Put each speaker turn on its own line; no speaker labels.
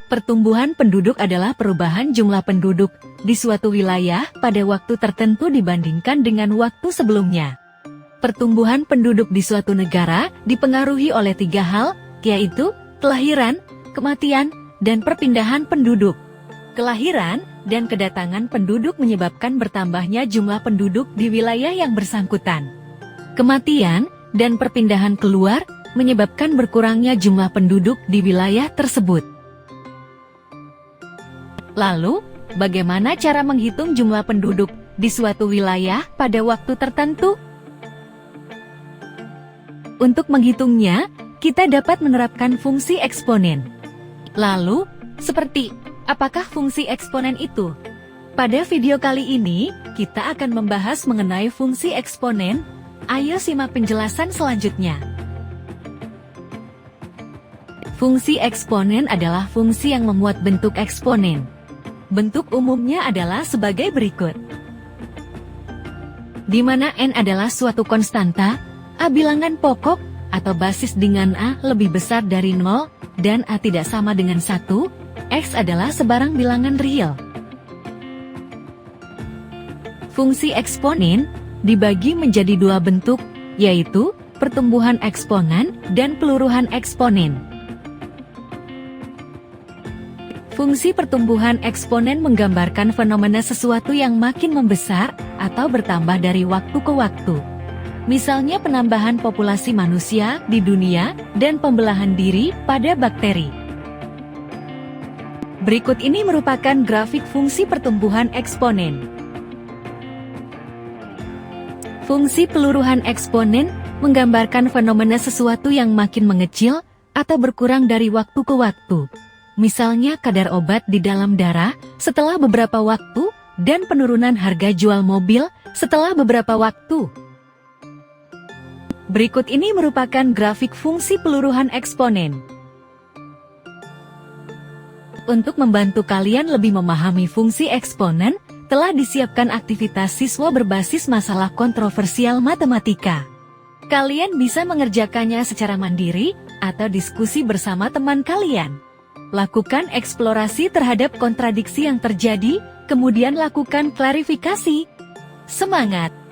Pertumbuhan penduduk adalah perubahan jumlah penduduk di suatu wilayah pada waktu tertentu dibandingkan dengan waktu sebelumnya. Pertumbuhan penduduk di suatu negara dipengaruhi oleh 3 hal, yaitu kelahiran, kematian, dan perpindahan penduduk. Kelahiran dan kedatangan penduduk menyebabkan bertambahnya jumlah penduduk di wilayah yang bersangkutan. Kematian dan perpindahan keluar menyebabkan berkurangnya jumlah penduduk di wilayah tersebut. Lalu, bagaimana cara menghitung jumlah penduduk di suatu wilayah pada waktu tertentu? Untuk menghitungnya, kita dapat menerapkan fungsi eksponen. Lalu, apakah fungsi eksponen itu? Pada video kali ini, kita akan membahas mengenai fungsi eksponen. Ayo simak penjelasan selanjutnya. Fungsi eksponen adalah fungsi yang memuat bentuk eksponen. Bentuk umumnya adalah sebagai berikut. Di mana N adalah suatu konstanta, A bilangan pokok atau basis dengan A lebih besar dari 0, dan A tidak sama dengan 1, X adalah sebarang bilangan real. Fungsi eksponen dibagi menjadi 2 bentuk, yaitu pertumbuhan eksponen dan peluruhan eksponen. Fungsi pertumbuhan eksponen menggambarkan fenomena sesuatu yang makin membesar atau bertambah dari waktu ke waktu. Misalnya penambahan populasi manusia di dunia dan pembelahan diri pada bakteri. Berikut ini merupakan grafik fungsi pertumbuhan eksponen. Fungsi peluruhan eksponen menggambarkan fenomena sesuatu yang makin mengecil atau berkurang dari waktu ke waktu. Misalnya kadar obat di dalam darah setelah beberapa waktu dan penurunan harga jual mobil setelah beberapa waktu. Berikut ini merupakan grafik fungsi peluruhan eksponen. Untuk membantu kalian lebih memahami fungsi eksponen, telah disiapkan aktivitas siswa berbasis masalah kontroversial matematika. Kalian bisa mengerjakannya secara mandiri atau diskusi bersama teman kalian. Lakukan eksplorasi terhadap kontradiksi yang terjadi, kemudian lakukan klarifikasi. Semangat!